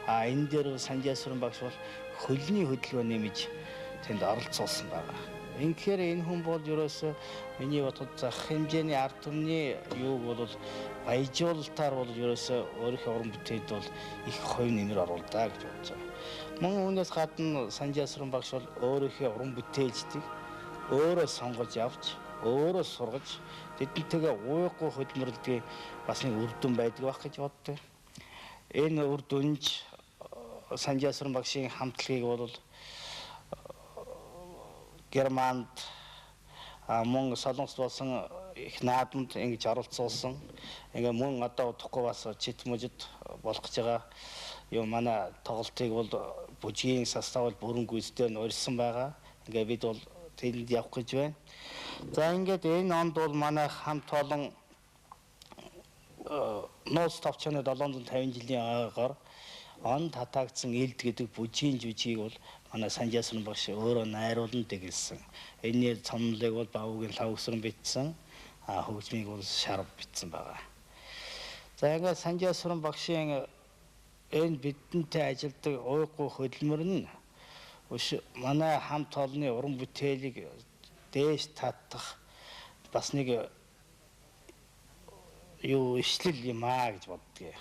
Энэ дээр Санжаасүрэн багш бол хөлний хөдөлгөөн нэмж тэнд оролцуулсан байна. Инхээр энэ хүн бол ерөөсөө миний бодоход зах хэмжээний ард түмний юуг бол баяжуулалтаар бол ерөөсөө өөрийнхөө уран бүтээлд бол их хувь нэмэр оруулдаа гэж бодож байгаа. Мөн үүнээс гадна Санжаасүрэн багш бол өөрийнхөө уран бүтээлчдийг өөрөө сонгож авч, өөрөө сургаж тэднтэйгээ ууйхгүй хөдөлмөрлөдөг бас нэг үр дүн байдаг байх гэж боддог. Энэ үр дүнж Санжаасүрэн багшийн хамтлагийг бол Германд мөн Солонгост болсон их наадамд ингэж оролцуулсан. Ингээ мөн одоо удахгүй бас чит мужид болох гэж байгаа юм манай тоглолтыг бол бүжгийн состав бол бүрэн гүйцэтгэж урьдсан байгаа. Ингээ бид бол тэнд явах гэж байна. За ингээд энэ онд бол манай хамт олон нууц товчооны 750 жилийн агаагаар он татагдсан элд гэдэг бүжгийн жүжигийг бол манай Санжаасүрэн багш өөрөө найруулан дэглэсэн. Энэний цомлыг бол Бавуугийн Лавгсран бичсэн, хөгжмийг бол Шарв бичсэн байгаа. За ингээд Санжаасүрэн багшийн энэ бидэнтэй ажилдаг ууйгүй хөдөлмөр нь манай хамт олонны уран бүтээлийг дээш татах бас нэг юу ишлэл юм аа гэж боддгоо.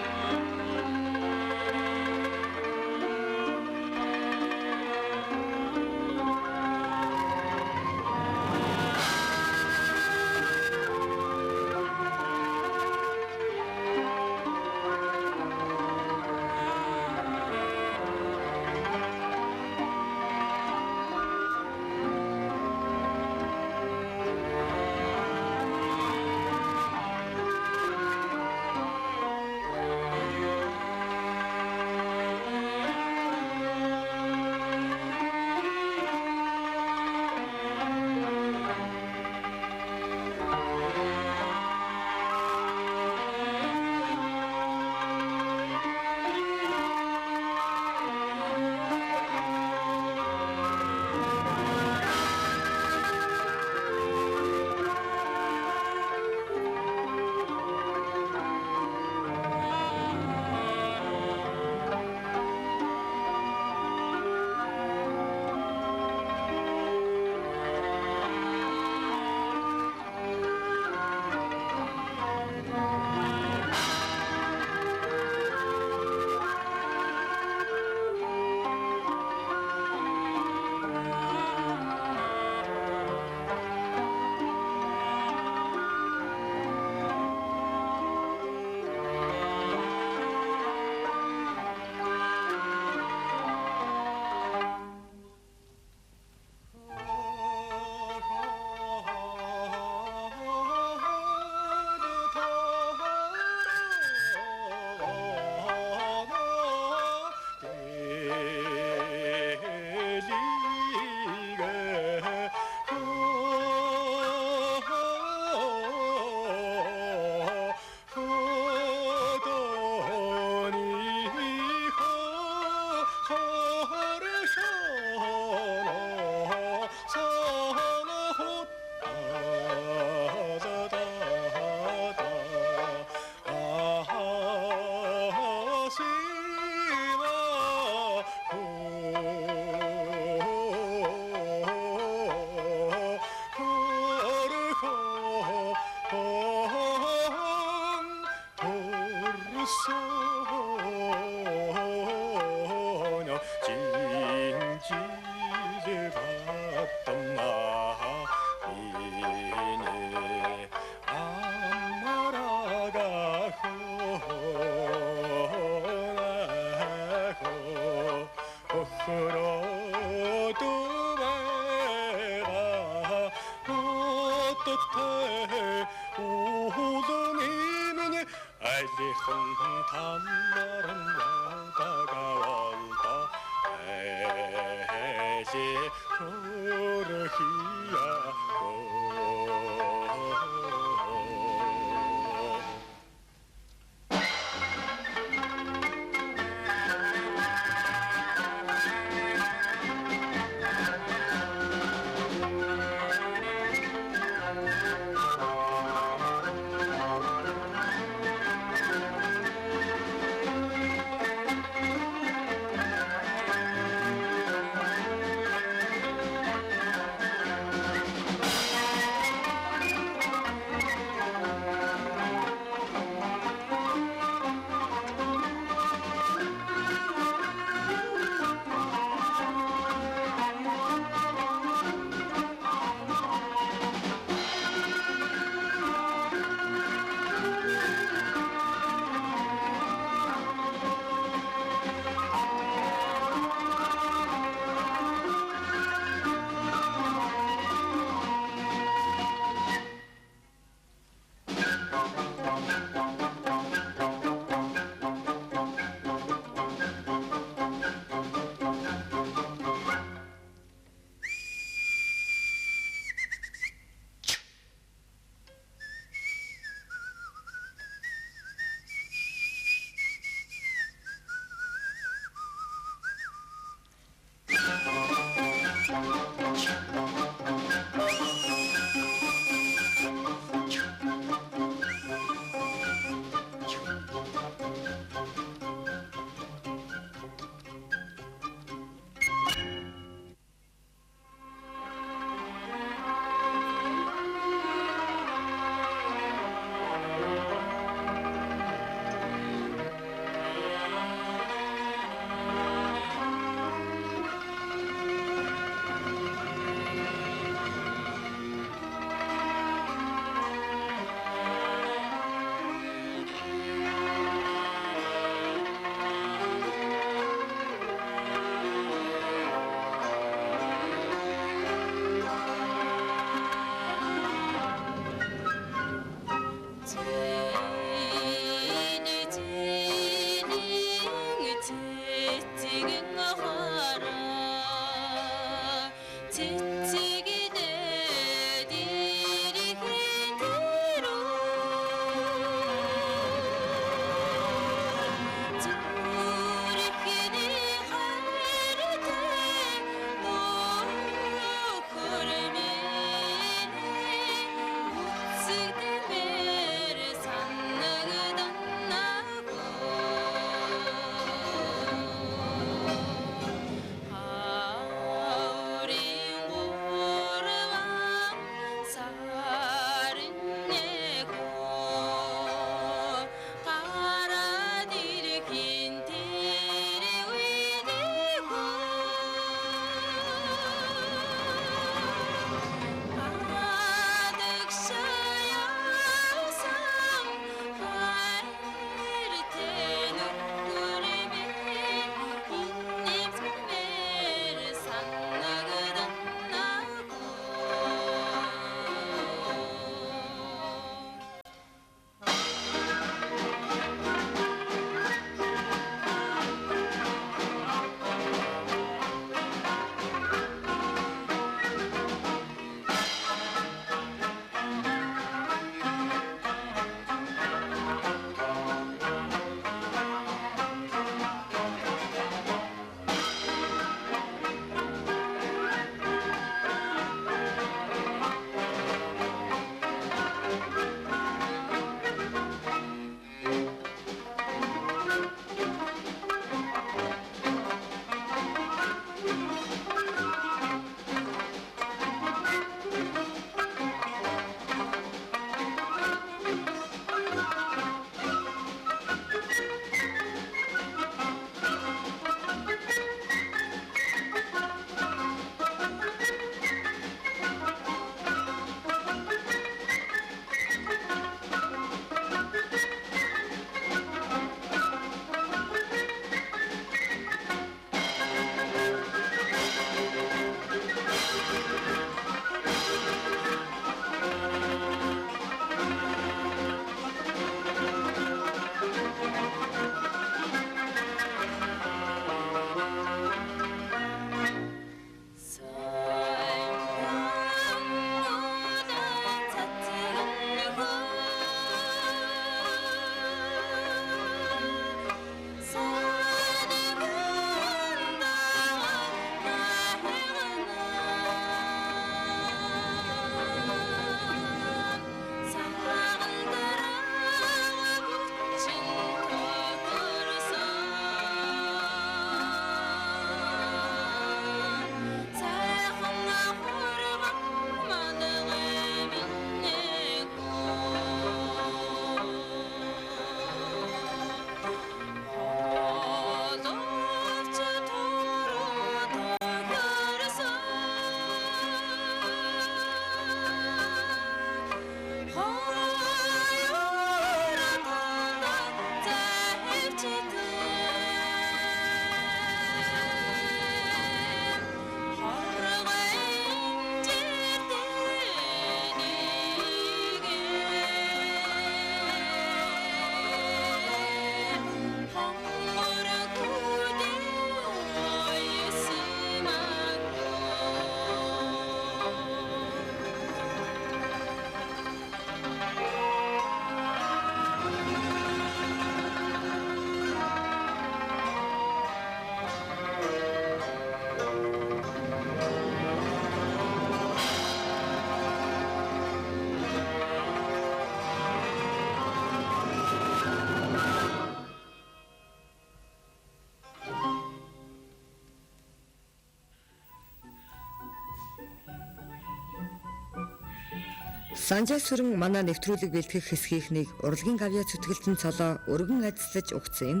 Санжаа сүрэн манай нэвтрүүлэг бэлтгэх хэсгийнхнийг урлагийн гавьяа зүтгэлтэн цолоо өргөн ажиллаж угцсан юм.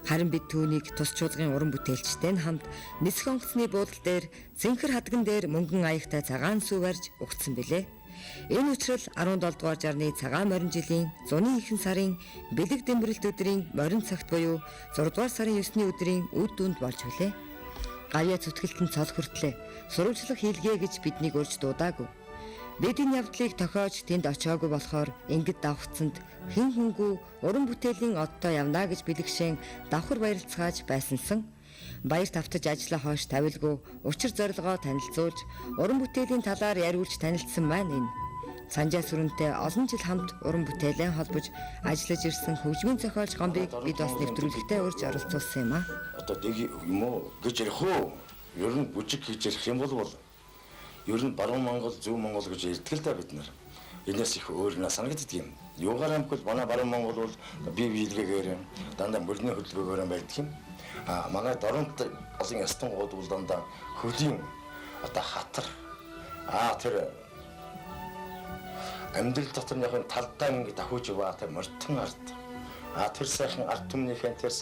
Харин бид түүнийг тус чуулгын уран бүтээлчтэй нь хамт нисэх онгоцны буудлын дээр зэнхэр хадган дээр мөнгөн аягтай цагаан сүү барьж угцсан билээ. Энэ үчирэл 17 дугаар жарны цагаан морин жилийн зуны ихэнх сарын бэлэг дэмбэрэлт өдрийн морин цагт буюу 6 дугаар сарын 9-ний өдрийн үд дүнд болж билээ. Гавьяа зүтгэлтэн цол хүртлээ сурвалжлах хийлгээ гэж биднийг урьж дуудаагүй. Бид энэ явдлыг тохиож тэнд очиагүй болохоор ингэд давхцанд хэн хүнгүй уран бүтээлийн оддоо явна гэж бэлэгшэн давхар баярлцгааж байсансан. Баяр тавтаж ажиллаа хойш тавилгүй учир зорилгоо танилцуулж уран бүтээлийн талаар яриулж танилцсан маань энэ. Санжаа сүрэнтэй олон жил хамт уран бүтээлээ холбож ажиллаж ирсэн хөгжмийн зохиолч гомбыг бид бас нэвтрүүлэгтээ урьж оролцуулсан юм а. Одоо нэг юм уу гэж ярих уу? Ер нь бүжиг хийж ярих юм бол ер нь баруун Монгол, зөв Монгол гэж ярьдаг л да бид нар. Энэс их өөр нэ санагддаг юм. Юугаар амгүй манай баруун Монгол бол бие биелгээгээр дандаа мөрний хөдөлгөөгөөр байдаг юм. Манай дорнод олон ястангууд бол дандаа хөлийн одоо хатар тэр амьдрал дотор яг талдаа ингэ давхиж байгаа тэр мөртөн ард. Тэр сайхан ард түмнийхэн тэр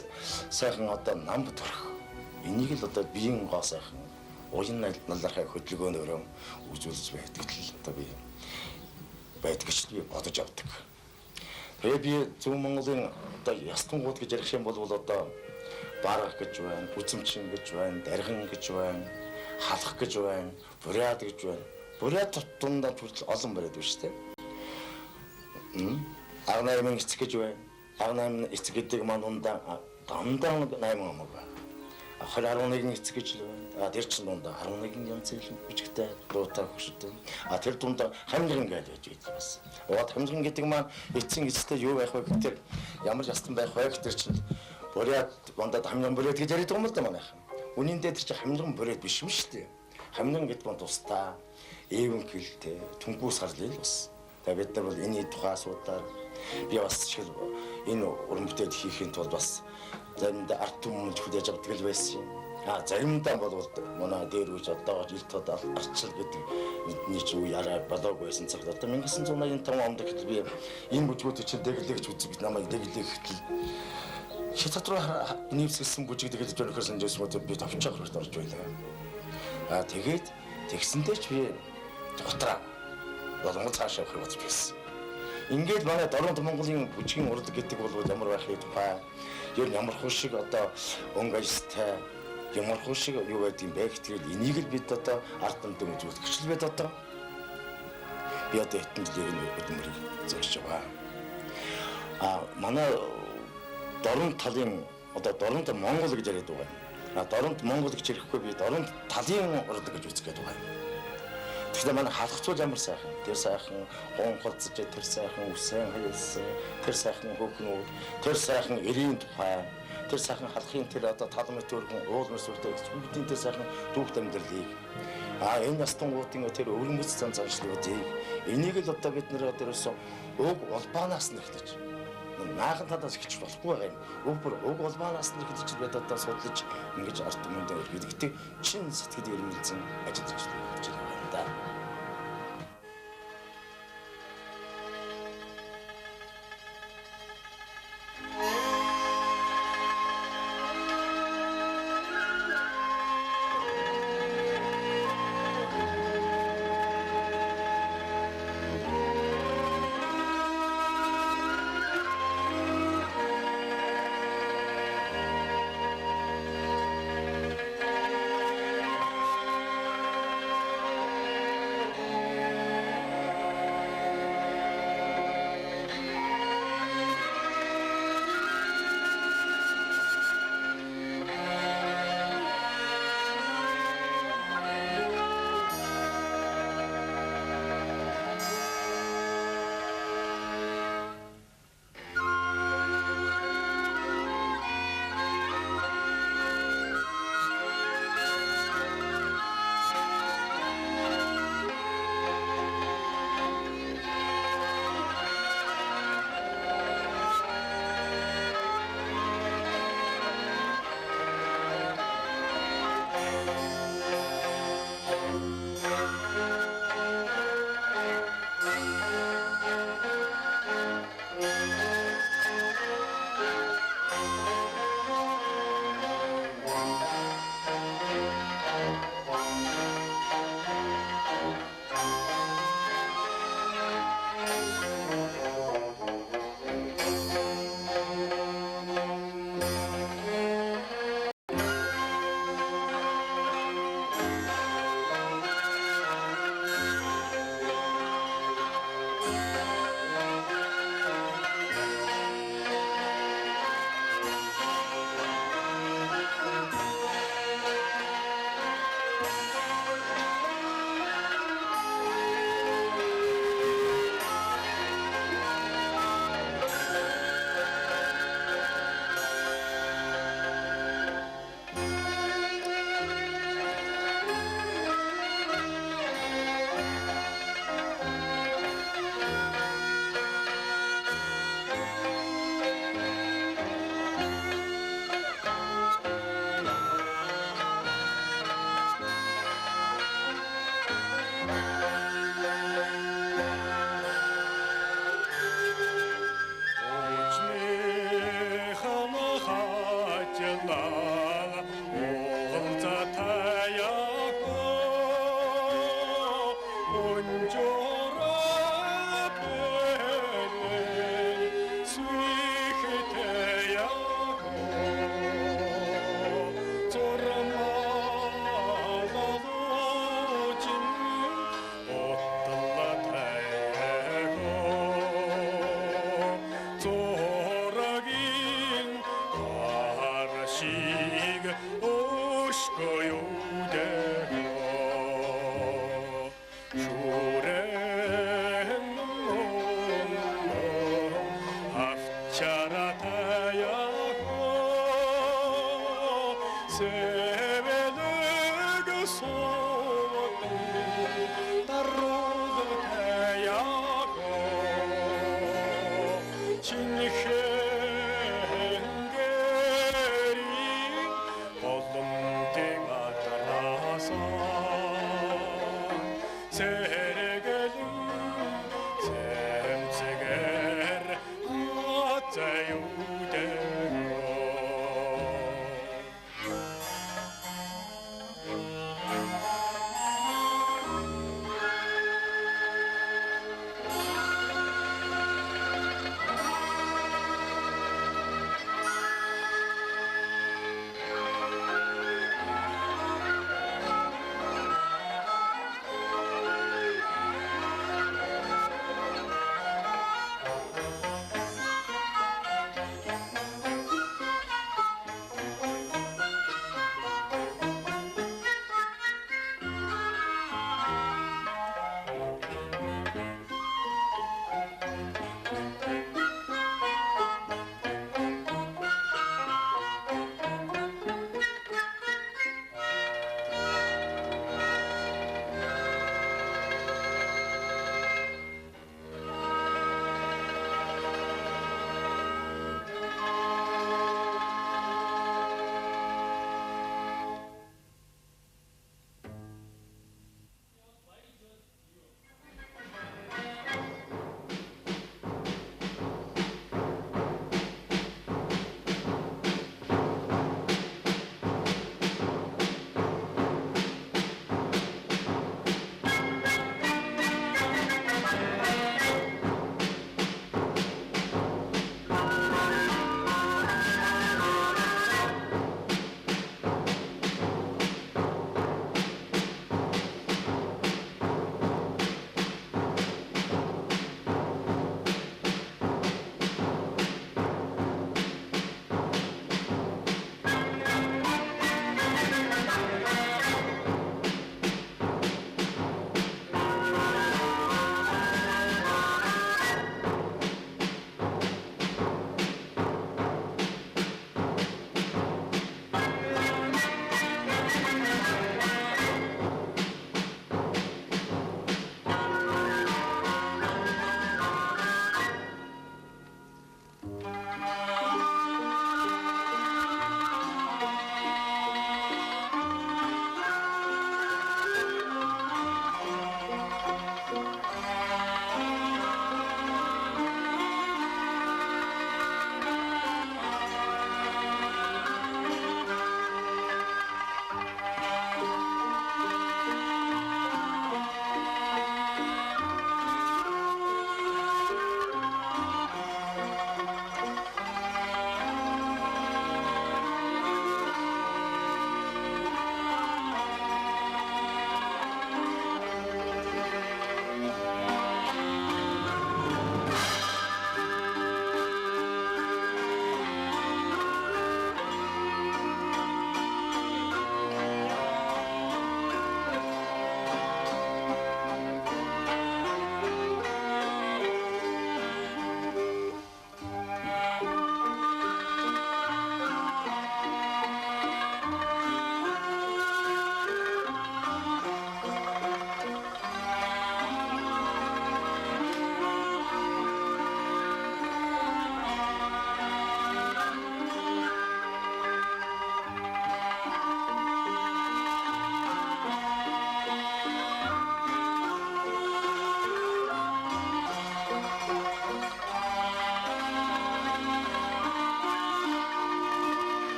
сайхан одоо намд төрх. Энийг л одоо биеийн гоо сайхан уян налархай хөдөлгөөнөөрөө үзүүлж байдаг л одоо би байдаг гэж би бодож авдаг. Тэгээ би зөв Монголын одоо ястангууд гэж ярих юм бол одоо барах гэж байна, үзэмчин гэж байна, дарган гэж байна, халах гэж байна, буряд гэж байна. Буряд дундаа хүртэл олон бариад байна шүү дээ. Агнаймын эцэг гэж байна. Агнаймын эцэг гэдэг маань дундаа 8 ам байна. 11 эцэг гэж л байна. Тэр чин дундаа 11 янз бүрийн бичгтэй дуутай хөшөлтөө. Тэр дундаа хамлан гэж байж байгаа бас. Хамлан гэдэг маань эцсийн эцэстээ юу байх вэ гэхээр ямар ястан байх вэ гэхээр чинь буряд дундаа хамлан буряд гэж яриад байгаа юм л да манайхан. Үнэн дээр чи хамлан буряд биш юм шүү дээ. Хамлан гэдэг нь тусдаа эвэн хэлтэй түнхүүс гарлаа л бас. Тэгээ бид нар бол энэ тухай асуудаар би бас чиг энэ уран бүтээл хийхин тулд бас заримдаа арт түмэнд хүлээж авдаг л байсан юм. Заримдаа бол манай дээр үж одоо жил тод арчил гэдэг бидний ч үе арай болоог байсан цагт одоо 1985 онд гэтэл би энэ бүжгүүд чинь дэглэгч үзсэн бид намайг дэглэх гэтэл хятад руу нэмсгэлсэн бүжиг дэглэж өнөхөр санжсэн мод би товчоор орж байлаа. Тэгээд тэгсэндээ ч би дотроо болон цаашаа явах гэж байсан. Ингээд манай дорнод Монголын бүжгийн урд гэдэг бол ямар байх вэ тухай ер нь ямар хушиг одоо өнгөжтэй ямар хушиг юу байдгийг бэ гэтэл энийг л бид одоо ард түмэн үзүүлэгч л бид одоо би одоо хэдэн жилийн өдмөрийг зорж байгаа. Манай дорнод талын одоо дорнод Монгол гэж яриад байгаа. Дорнод Монгол гэж ярихгүй би дорнод талын урд гэж үзэх гээд байгаа. Тэгэхээр манай халахцуул ямар сайхан. Тэр сайхан гонхолцож, тэр сайхан үсэн хэлсэн, тэр сайхан хөхнүүд, тэр сайхан эрийн тухай, тэр сайхан халахын тэр одоо талмын төргөн уул мэсвэртэй бидний тэр сайхан дүүх амьдралыг энэ настангуудын тэр өвөрмөц зан заншлуудыг энийг л одоо бид нэр одоо ерөөсөн уг улбаанаас нь эхлэж наахан талаас эхэлж болохгүй байгаа юм. Уг улбаанаас нь эхэлж бид одоо судлаж ингэж арт түмэндээ өргөдөг чин сэтгэл эрмэлзэн ажиллаж байна да. ажлаа уулзаа таяако онжороо бэлэн свихэтаяако зоромалоочин оттала таяако зорогин аршиг ошкоюдэ шурэн авчаратаяко севелэг соту дарудтаяко чинхэнгэрийн боломтыг атараасан сэргэлэн сэмсэгэр хацаюудэ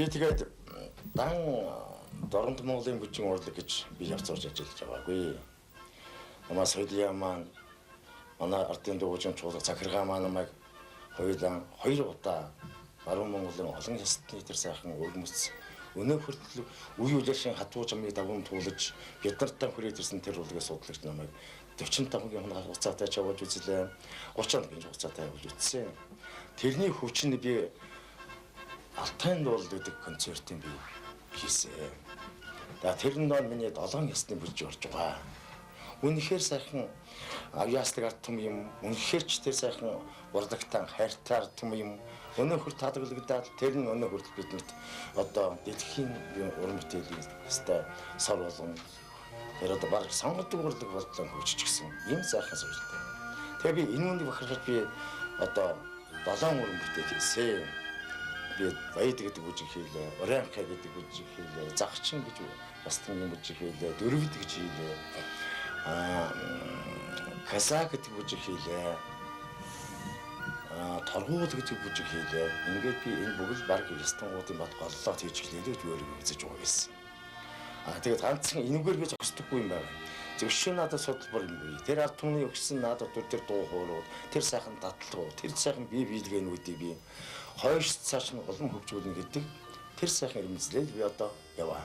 Би тэгээд дан Дорнод Монголын бүжгийн урлаг гэж би явцорж ажиллаж байгаагүй. Намаа соёлын маань манай ардын дуучин чуулга захиргаа маань намайг хоёулаа 2 удаа баруун Монголын олон ястны тэр сайхан өргөмөц өнөө хүртэл үе үеийн хатуу жамыг дагуун туулж биднэртээ хүрээд ирсэн тэр урлагаас судалж намайг 45-гийн хугацаатай чавж үзлээ. 30 хоногийн хугацаатай явуулж үзсэн. Тэрний хүчин би Алтайн дуул гэдэг концертын би хийсэн. Тэр нь миний 7 ясны бүжиг орж байгаа. Үнэхээр сайхан авьяасдаг ард түм юм. Үнэхээр ч тэр сайхан урлагтан хайртай ард түм юм. Өнөө хүртэл тадаглагдаад тэр нь өнөө хүртэл биднэрт одоо дэлхийн уран бүтээлийн хэвээр сар болгон тэр одоо баг сонгодог урлаг болтлоо хөгжиж гисэн. Ийм сайхан соёлтой. Тэгээ би энэ үнийг бахархаж би одоо 7 уран бүтээл хийсэн. Би баяд гэдэг бүжиг хийлээ, Орянхай гэдэг бүжиг хийлээ, Загчин гэж бастын бүжиг хийлээ, Дөрвөд гэж хийлээ. Казак гэдэг бүжиг хийлээ. Торгуул гэдэг бүжиг хийлээ. Ингээд би энэ бүгд баг ресторангуудын бат голлоо хийж эхлэе гэж өөрөө үзэж байгаа байсан. Тэгээд ганцхан энэгээр би зогсдоггүй юм байна. Зөвшөө надад судалбар юм бий. Тэр ард түмний өгсөн надад тэр дуу хоолой, тэр сайхан дадлага, тэр сайхан бие биелгээнүүдийг би хойш цааш нь улам хөгжүүлнэ гэдэг тэр сайхан ирмэлзлэл би одоо яваа.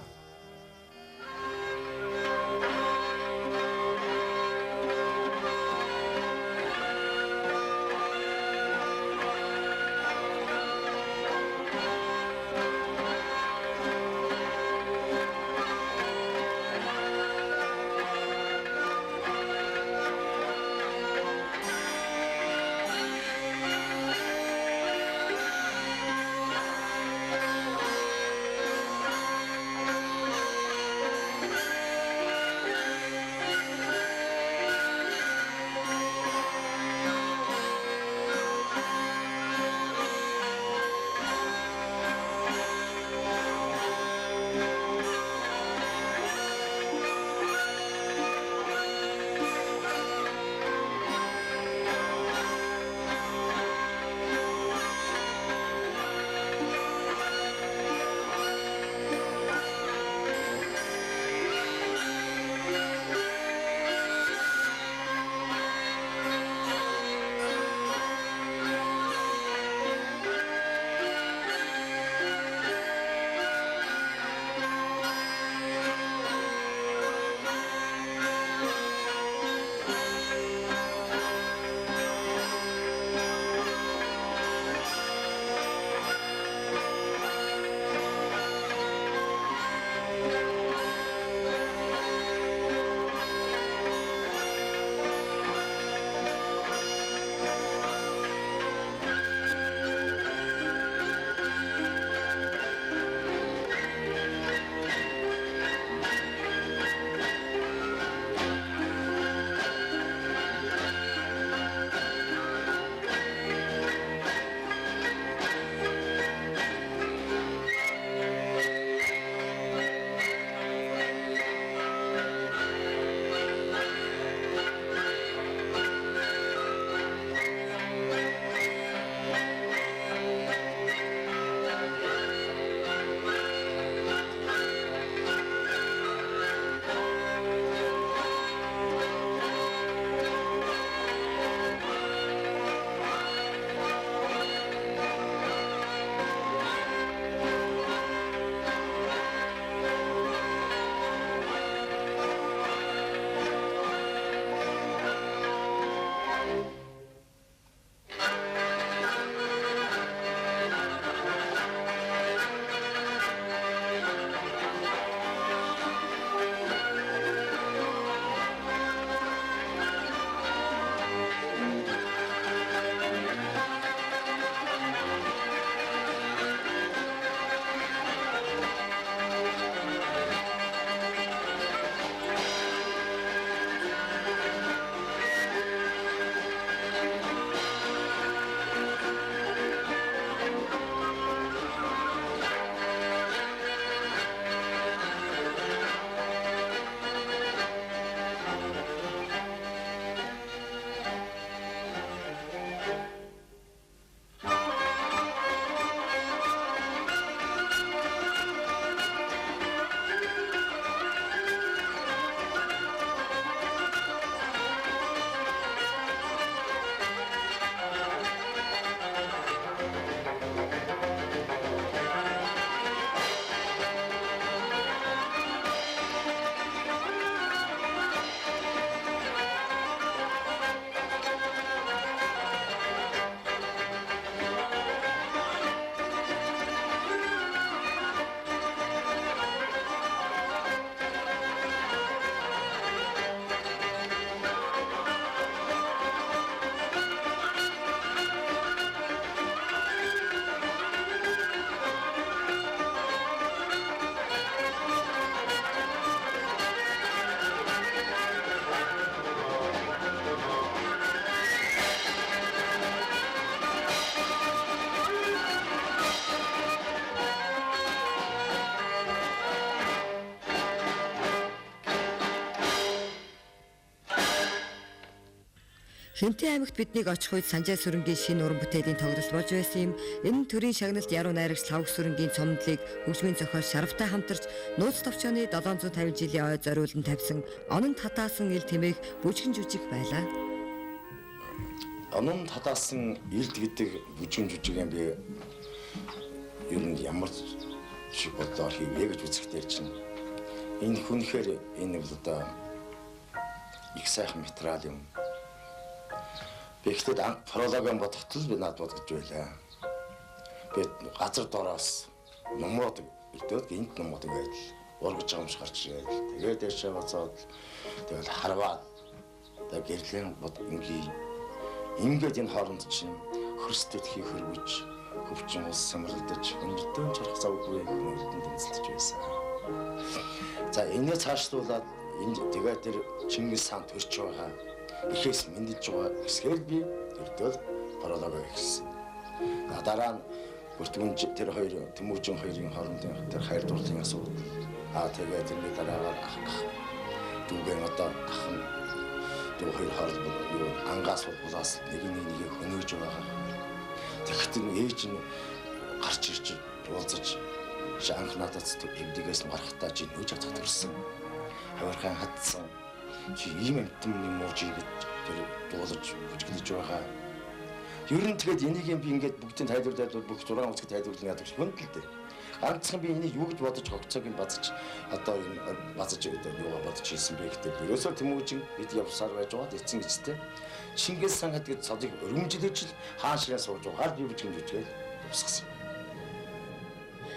Хэмтэн аймагт биднийг очих үед Санжаа сүрэнгийн шинэ уран бүтээлийн тоглолт болж байсан юм. Энэ төрийн шагналд яруу найрагч Лавг сүрэнгийн цомдлыг хөгжмийн зохиол Шаравтай хамтарч нууц товчооны 750 жилийн ой зориулан тавьсан Онон татаасан ил тэмээх бүжгэн жүжиг байлаа. Онон татаасан илд гэдэг бүжгэн жүжигийн би ер нь ямар шиг бодлоор хийвэ гэж үзэхдээ чинь энэ хүнхээр энэ бол одоо их сайхан материал юм. Тэгэхдээ прологын бодогтол би над бодож байлаа. Би газар дороос номууд ирдээд гинт номууд байл ургаж байгаа юм шиг гарч ирээд тэгээд дэшээ бацаад тэгэл харваад тэгээд гэрлийн бод ингээд энэ хооронд чинь хөрсtöд хий хөрвөж хөвчин ус сэмрэлдэж өнөртөө чарах завгүй хүмүүстэн тэнцэлж байсан. За энэ цаашлуулаад энэ тэгээд тэр Чингис хаан төрч байгаа ихээс мэндэлж байгаа хэсгээр би өрдөөл прологоо хийсэн. Дараа нь бүртгүн тэр хоёр Тэмүүжин хоёрын хоорондын тэр хайр дурлалын асуудал. Тэгээд тэрний дараагаар дүүгэн одоо ахын дүү хоёр хооронд юу ангаас булаас нэг хөнөөж байгаа. Тэгэхдээ ээж нь гарч ирж уулзаж анх надад эвдгээс мархтаа чи нөөж чадах төрсөн. Хавархан хатсан. Чи ийм амтэн юм уу чи гэж тэр дуулаж бүжгэлж байгаа. Ер нь тэгээд энийг би ингээд бүгдийн тайлбарлаад бүх 6 үсэг тайлбарлан яадаг шиг хөндлөлтэй. Ганцхан би энийг юу гэж бодож хогцоог нь базаж одоо энэ базаж юугаа бодож хийсэн бэ гэдэг. Ерөөсөө Тэмүүжин бид явсаар байж байгаа эцэн гэжтэй. Чингис хаан гэдэг цодыг өргөмжилж л хаан ширээ сууж байгаа би бүжгэн жүжигээл тусгасан.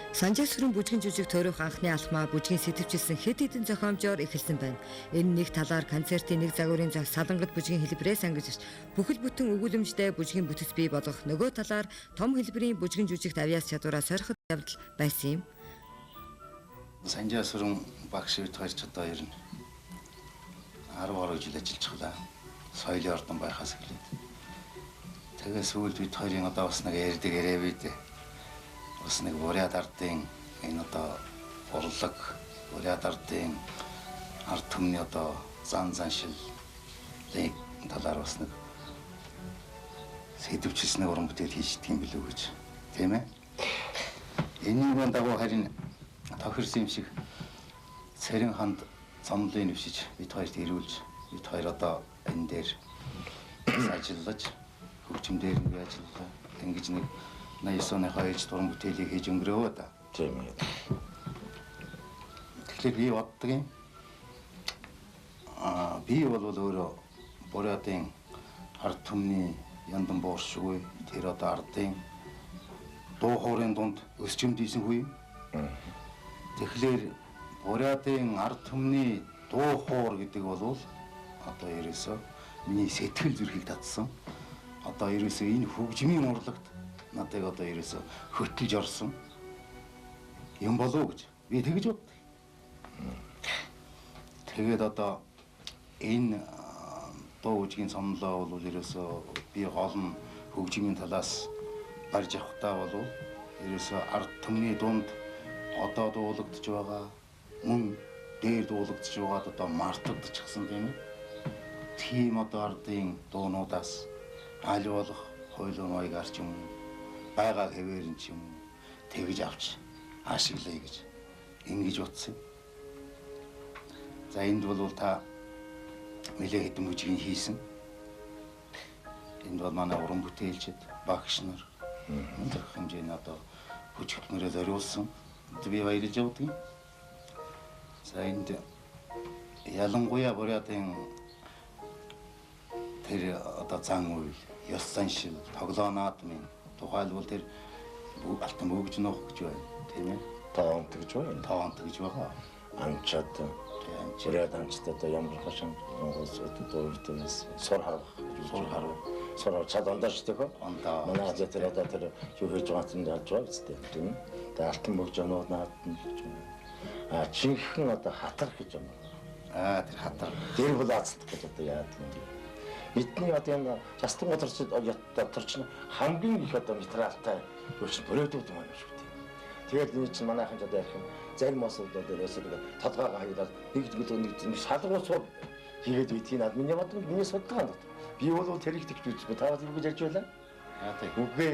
Санжаа сүрэн бүжгэн жүжиг тойрох анхны алхмаа бүжгийн сэтвчилсэн хэд хэдэн зохиомжоор эхэлсэн байна. Энэ нэг талаар концертын нэг загварын зах салангат бүжгийн хэлбэрээс ангиж бүхэл бүтэн өгүүлэмжтэй бүжгийн бүтэц бий болгох, нөгөө талаар том хэлбэрийн бүжгэн жүжигт авьяас чадвараа сориход явдал байсан юм. Санжаа сүрэн багш хэд хоёр ч одоо ер нь 10 гаруй жил ажиллаж байгаа. Соёлын ордон байхаас эхлээд. Тэгээ сүүлд бид хоёрын одоо бас нэг ярьдаг яриа бид бас нэг Бурят ардын энэ одоо урлаг, Бурят ардын ард түмний одоо зан заншил талаар бас нэг сэдвчилсэн уран бүтээл хийждэг юм билүү гэж тийм ээ. Энийн дагуу харин тохирсон юм шиг Цэрэн ханд цомлыг нэвшиж бид хоёрт ирүүлж бид хоёр одоо энэ дээр ажиллаж хөгжим дээр нэг ажиллаа. Ингэж нэг 89 оны 2 дуран бүтээлийг хийж өнгөрөөв да. Тийм ээ. Тэгэхээр би боддог юм. Би бол өөрөө Бурятын ард түмний яндан бооршгүй тэр одоо ардын дуу хоорын дунд өсчөмд ийсэн хүү. Тэгэхээр Бурятын ард түмний дуу хоор гэдэг бол одоо ерөөсөө миний сэтгэл зүрхийг татсан. Одоо ерөөсөө энэ хөгжмийн урлагт надад одоо ерөөсөө хөтлөж орсон юм болов гэж би тэгж боддог. Тэгээд одоо энэ дуу бүжгийн цомлоо бол ерөөсөө би гол нь хөгжмийн талаас барьж авахтаа бол ерөөсөө ард түмний дунд одоо дуулагдж байгаа мөн дээр дуулагдж байгаад одоо мартагдчихсан тийм ээ. Тийм одоо ардын дуунуудаас аль болох хойлоо ноёг арч юм байгааг хэвээрэн ч юм тэгж авч ашиглая гэж ингэж утсан. За энд бол та нэлээд хэдэн бүжгийг хийсэн. Энд бол манай уран бүтээлчид багш нар өндөр хэмжээний одоо бүжгэлмөрөө зориулсан. Би баярлж явдаг. За энд ялангуяа Бурятын тэр одоо зан үйл, ёс заншил, тоглоом наадмын тухайлбал тэр алтан бөгж нөх гэж байна, тийм ээ. Тоонт гэж байна. Тоонт гэж байгаа. Анчаад Бурят анчаад ямар хашин дууртээс сор харах чад ондоо шүү дээ. Ондоо. Манай тэр одоо тэр юу хийж байгаа юм даа жаа үстэй тийм ээ. Тэгээ алтан бөгж нууд наадмын гэж байна. Чинхэн одоо хатар гэж юм. Тэр хатар. Тэр бол азтдаг гэж одоо яадаг юм. Бидний одоо энэ жастан доторч хамгийн их одоо материалтай өөрчлөлт өрөөдөд юм байна шүү дээ. Тэгээд энэ чинь манайхан ч одоо ярих юм зарим осолдоо дээрээс толгойгоо хайлаад нэг шалгуусууд хийгээд үйдгийг над миний бодсон миний судалгаанд. Би бол тэр их тэгж үзгүй. Та бас юу гэж ярьж байлаа? Яа тий. Үгүй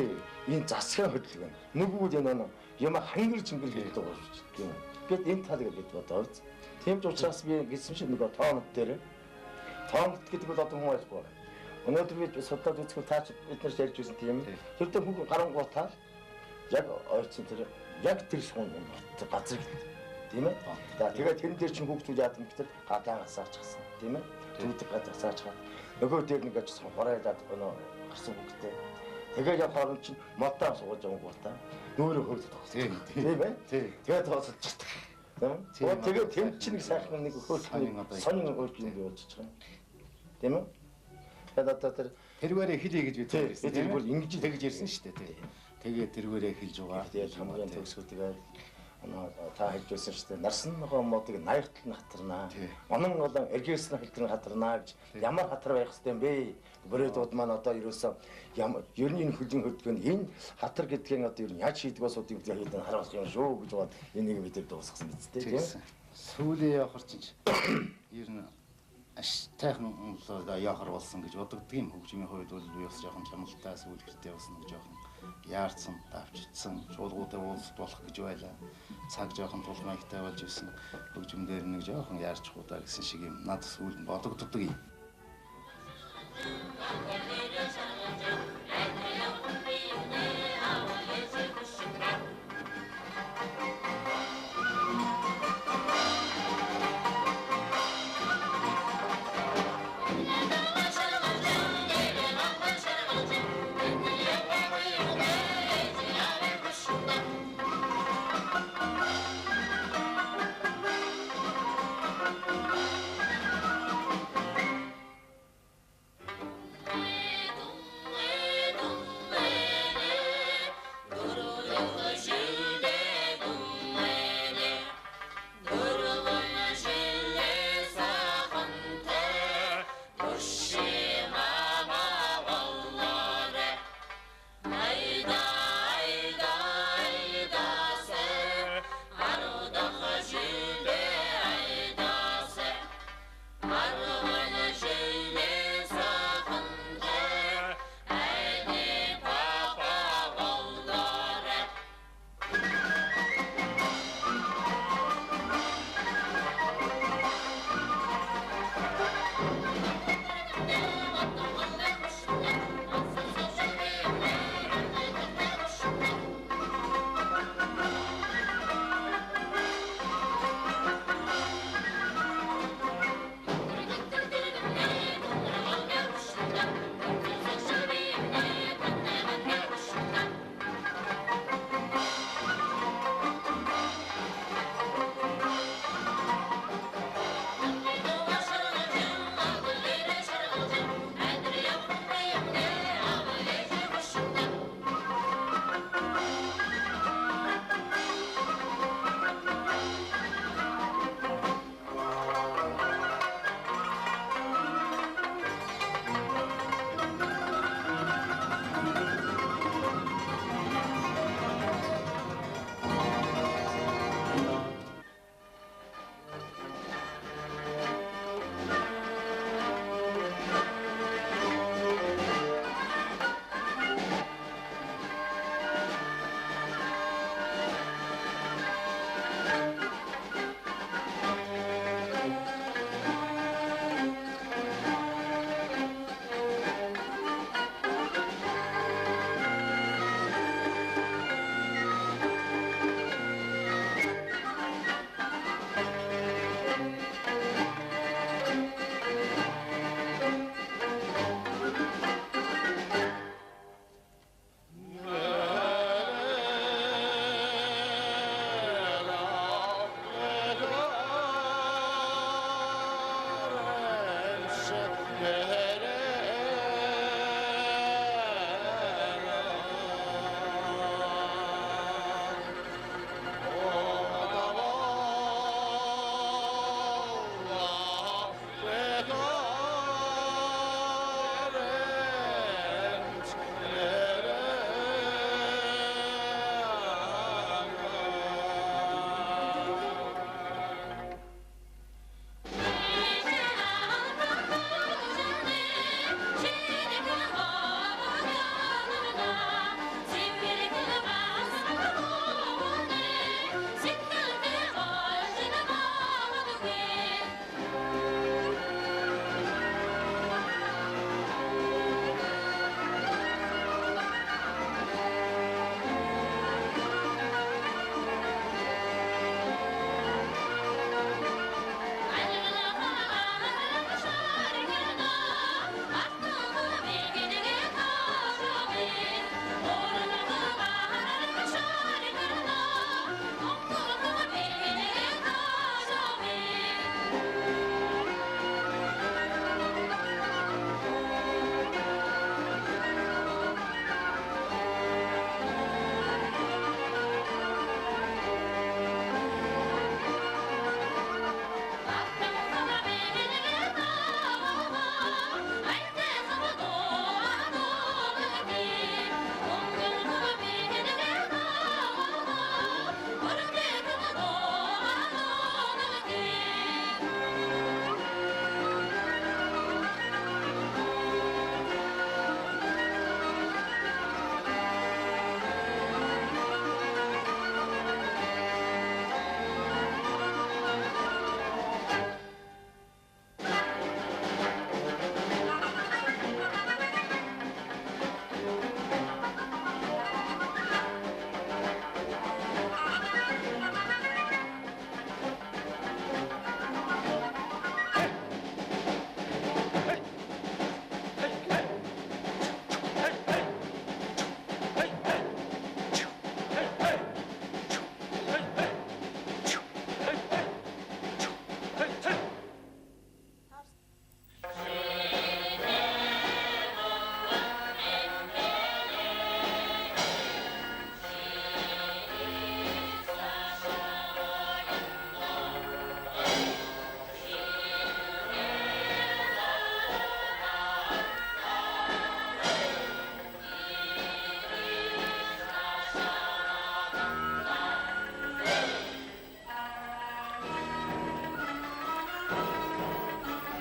энэ засгийн хөдөлгөөн. Нүгүүд энэ юм хангилж ингээд гэдэг байгаа шүү дээ. Гэт энэ тал гэж бодоо. Тийм ч учраас би гэсэн шиг нөгөө тоонод дээр тоонод гэдэг бол одоо хүн ойлгохгүй. Өнөөдөр би судлаад үзэхэд таач эднэрс ярьж байсан тийм. Тэр дээр хүн гарангуутаа яг ойцсон тэр яг тэр шуун газар тийм ээ. За тэгээд тэрэн дээр чинь хүүхдүүд яадаг юм гэхээр гадаа гасаач гасан тийм ээ. Түүдэг гадаа гасаач гад. Нөгөө дээр нэг ажиж хоройлаад гарсан хүүхдээ. Тэгээд яг хооронд чинь модоо сууж байгаа гутаа. Нөөрөө хөвдөд байгаа. Тийм ээ. Тэгээд тоосолж байгаа. Тэгээд тэм чинь сайхан нэг хөөсний сонин өгч юм явуулчих юм. Тийм ээ. Тэгээд одоо тэрвэрээ хэлье гэж бид ярьсан. Тэр бүр ингэж тэгж ярьсан шүү дээ тий. Тэгээд тэрвэрээ хэлж байгаа. Тэгээд хамгийн төгсгүүдээ та хэлж байсан шүү дээ. Нарсан ногоо модыг наягтл хатарнаа. Онон болон эргээс нь хэлтрэн хатарнаа гэж ямар хатар байх хэвтэй юм бэ? Бүрээдүүд маань одоо ерөөсөө ерний хөдөлгөөн хөдөлгөөн энэ хатар гэдгийг одоо ер нь яаж шийдэг асуудыг хийдэг харуулах юм шүү гэж бод энийг бид дуусгасан биз дээ. Сүүлийн явахар чинь ер нь аштайхан яахар болсон гэж бодогддог юм. Хөгжмийн хувьд бол би бас жоохон чамлалтай сүүлгэртэй болсон гэж жоохон яарсан, давчдсан, чуулгуудаа уулзалт болох гэж байлаа. Цаг жоохон тулмайгтай болж ирсэн. Хөгжмөн дээр нэг жоохон яарч хуудаа гэсэн шиг юм надад сүүл нь бодогддог юм.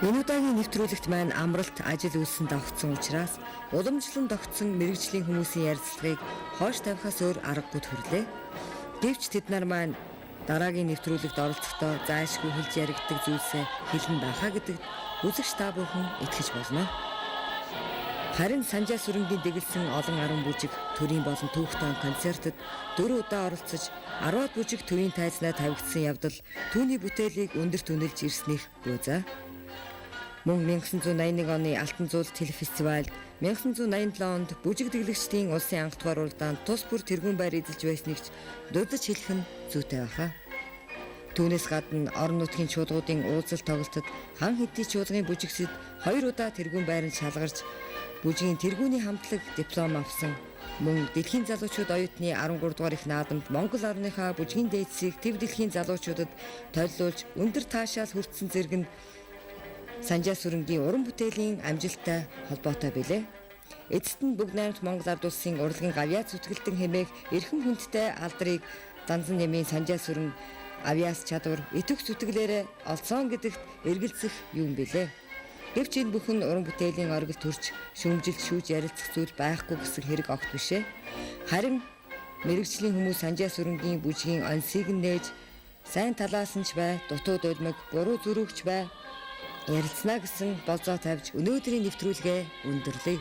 Энэ удаагийн нэвтрүүлэгт маань амралт ажил үйлсэн давхцсан учраас уламжлан тогтсон мэрэгжлийн хүмүүсийн ярилцлагыг хойш тавихаас өөр аргагүй төрлөө. Гэвч тэд нар маань дараагийн нэвтрүүлэгт оролцохдоо зайлшгүй хэлж яригддаг зүйлсээ хэлэн байхаа гэдэгт үзэгч та бүхэн итгэж болно. Харин Санжаа сүрэнгийн дэглэсэн олон арван бүжиг төрийн болон түүхтэн концертод 4 удаа оролцож 10-аад бүжиг төвийн тайзнаа тавигдсан явдал түүний бүтээлийг өндөр түнэлж ирснийх гүйцээ. Мөн 1981 оны Алтан зуул телефестивальд 1987 онд бүжиг дэглэгчдийн улсын анх дугаар уралдаанд тус бүр тэргүүн байр эзэлж байсныг ч дурдж хэлэх нь зүйтэй байна. Түүнээс гадна орон нутгийн чуулгуудын уулзалт тоглолтод хан хэдий чуулгын бүжигчид 2 удаа тэргүүн байранд шалгарч бүжгийн тэргүүний хамтлаг диплом авсан. Мөн дэлхийн залуучууд оюутны 13 дугаар их наадамд Монгол орныхаа бүжгийн дээдсийг төв дэлхийн залуучуудад тойлуулж өндөр таашаал хүртсэн зэрэг нь Санжаа сүрэнгийн уран бүтээлийн амжилттай холбоотой билээ. Эцэст нь Бүгд найрамд Монгол Ард улсын урлагийн гавьяа зүтгэлтэн хэмээх эрхэм хүндтэй алдрыг Занзан нэмийн Санжаа сүрэн авьяас чадвар итвэх зүтгэлээрээ олцсон гэдэгт эргэлзэх юм билээ. Гэвч энэ бүхэн уран бүтээлийн оргил төрж шүүмжилт шүүж ярилцах зүйл байхгүй гэсэн хэрэг огт бишээ. Харин мэрэгжлийн хүмүүс Санжаа сүрэнгийн бүжгийн онцгийг нээж сайн талаас нь ч бай, дутууд улмаг, буруу зүрхч бай ярилцсна гэсэн болзоо тавьж өнөөдрийн нэвтрүүлгээ өндөрлөе.